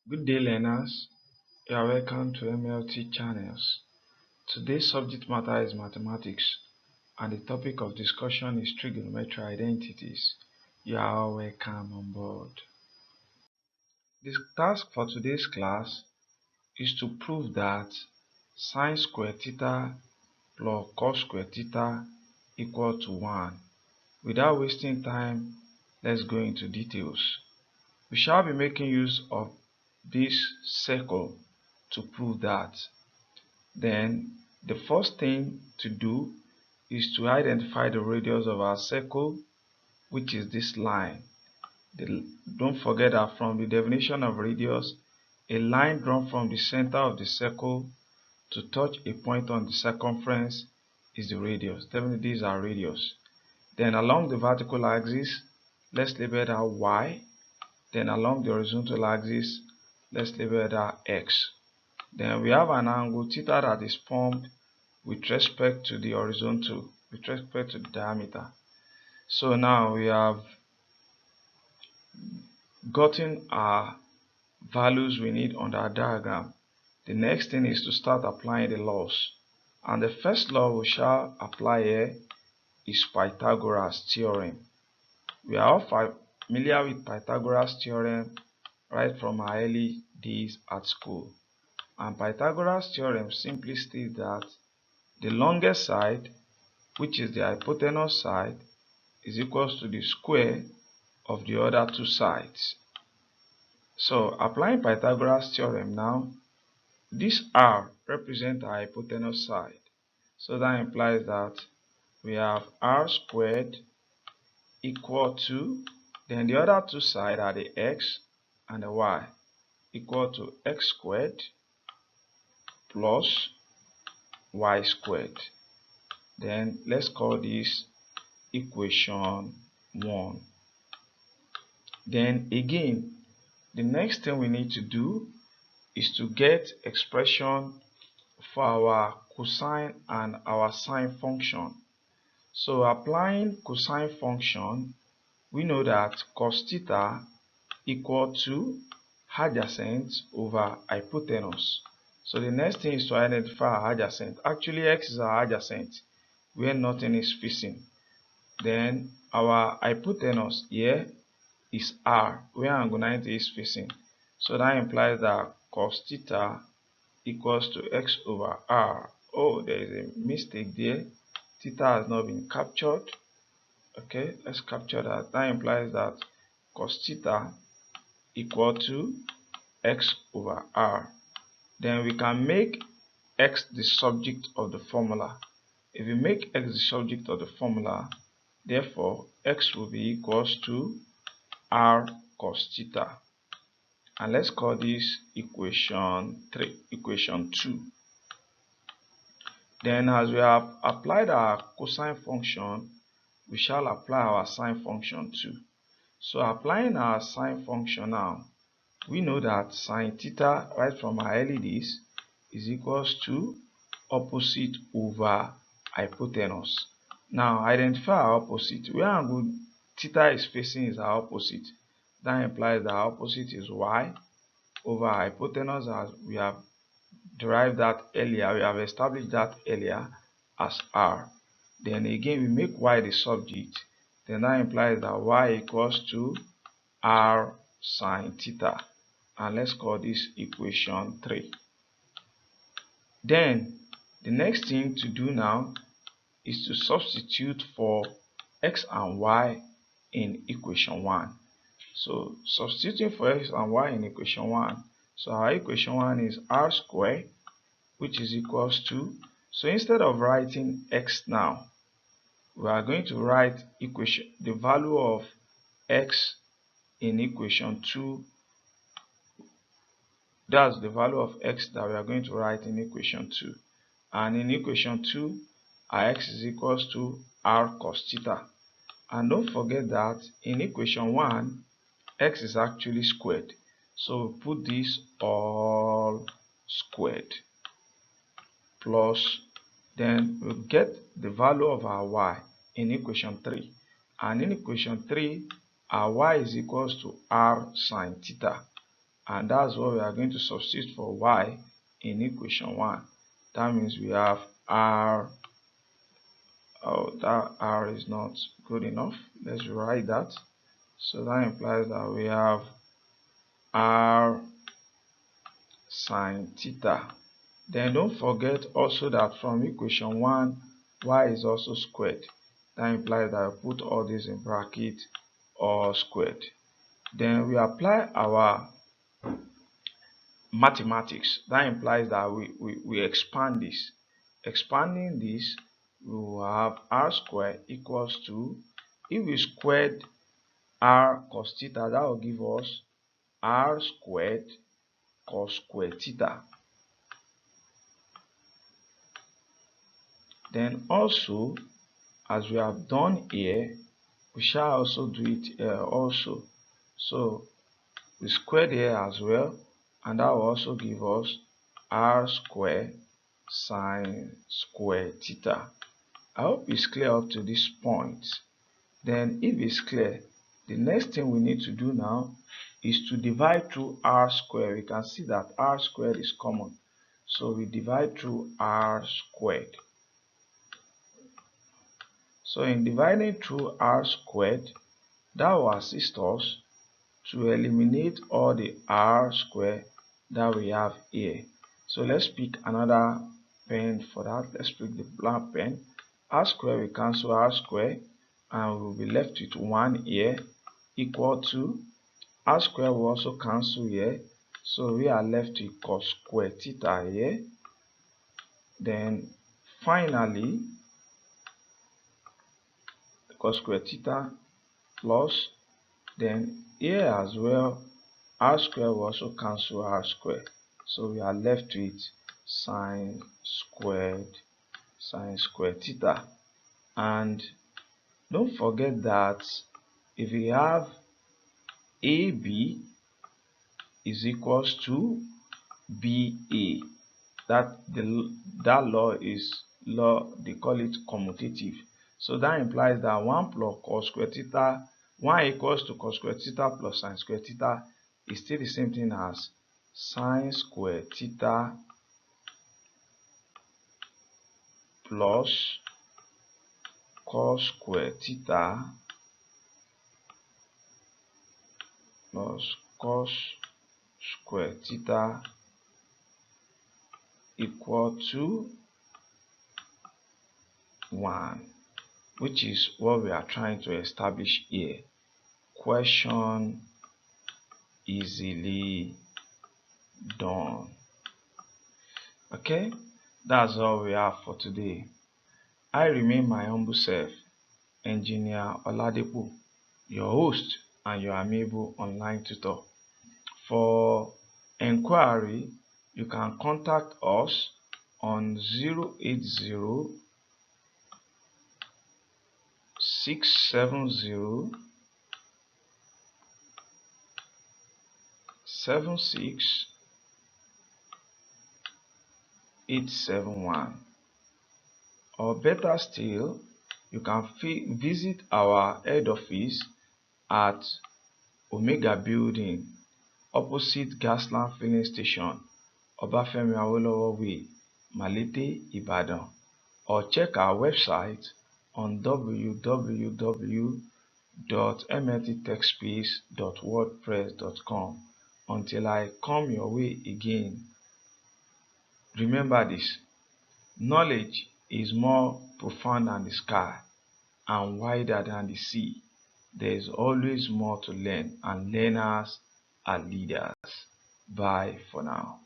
Good day, learners. You are welcome to MLT channels. Today's subject matter is mathematics, and the topic of discussion is trigonometry identities. You are all welcome on board. The task for today's class is to prove that sine squared theta plus cos squared theta equal to 1. Without wasting time, let's go into details. We shall be making use of this circle to prove that. Then the first thing to do is to identify the radius of our circle, which is this line. Don't forget that from the definition of radius, a line drawn from the center of the circle to touch a point on the circumference is the radius. Definitely these are radius. Then along the vertical axis, let's label that y. Then along the horizontal axis, let's label that x. Then we have an angle theta that is formed with respect to the horizontal, with respect to the diameter. So now we have gotten our values we need on our diagram. The next thing is to start applying the laws. And the first law we shall apply here is Pythagoras theorem. We are all familiar with Pythagoras theorem right from our early days at school. And Pythagoras theorem simply states that the longest side, which is the hypotenuse side, is equals to the square of the other two sides. So applying Pythagoras theorem now, this r represents our hypotenuse side. So that implies that we have r squared equal to, then the other two sides are the x and the y, equal to x squared plus y squared. Then let's call this equation 1. Then again, the next thing we need to do is to get expression for our cosine and our sine function. So applying cosine function, we know that cos theta equal to adjacent over hypotenuse. So the next thing is to identify our adjacent. Actually, x is our adjacent where nothing is facing. Then our hypotenuse here is r where angle 90 is facing. So that implies that cos theta equals to x over r. Oh, there is a mistake there. Theta has not been captured. Okay, let's capture that. That implies that cos theta equal to x over r. Then we can make x the subject of the formula. If we make x the subject of the formula, therefore x will be equals to r cos theta. And let's call this equation 2. Then as we have applied our cosine function, we shall apply our sine function too. So applying our sine function now, we know that sine theta right from our early days is equals to opposite over hypotenuse. Now identify our opposite. Where angle theta is facing is our opposite. That implies that our opposite is y over hypotenuse, as we have derived that earlier, we have established that earlier as r. Then again we make y the subject. Then that implies that y equals to r sine theta. And let's call this equation 3. Then the next thing to do now is to substitute for x and y in equation 1. So substituting for x and y in equation 1, so our equation 1 is r squared, which is equals to, so instead of writing x now, we are going to write the value of x in equation 2. That's the value of x that we are going to write in equation 2. And in equation 2, our x is equals to r cos theta. And don't forget that in equation 1, x is actually squared. So we put this all squared plus, then we get the value of our y in equation 3. And in equation 3, our y is equals to r sine theta. and that's what we are going to substitute for y in equation 1. That means we have r. Oh, that r is not good enough. Let's rewrite that. So that implies that we have r sine theta. Then don't forget also that from equation 1, y is also squared. That implies that I put all this in bracket or squared. Then we apply our mathematics. That implies that we expand this. Expanding this, we will have r squared equals to, if we squared r cos theta, that will give us r squared cos square theta. Then also, as we have done here, we shall also do it here also. So we squared here as well, and that will also give us r square sine square theta. I hope it's clear up to this point. Then if it's clear, the next thing we need to do now is to divide through r squared. We can see that r squared is common, so we divide through r squared. So in dividing through r squared, that will assist us to eliminate all the r squared that we have here. So let's pick another pen for that. Let's pick the black pen. R squared, we cancel r squared, and we'll be left with 1 here, equal to r squared will also cancel here. So we are left with cos square theta here. Then finally, cos square theta plus, then here as well, r squared will also cancel r squared. So we are left with sine square theta. And don't forget that if we have AB is equals to BA, that law is law, they call it commutative. So that implies that 1 plus cos square theta, 1 equals to cos square theta plus sine square theta is still the same thing as sine square theta plus cos square theta plus cos square theta equal to 1, which is what we are trying to establish here. Question easily done. Okay, that's all we have for today. I remain my humble self, Engineer Oladepo, your host and your amiable online tutor. For enquiry, you can contact us on 080 670 76871, or better still, you can visit our head office at Omega Building opposite Gasland Filling Station, Obafemi Awolowo Way, Malete, Ibadan, or check our website on www.mlttechspace.wordpress.com. Until I come your way again, remember this: knowledge is more profound than the sky and wider than the sea. There is always more to learn, and learners are leaders. Bye for now.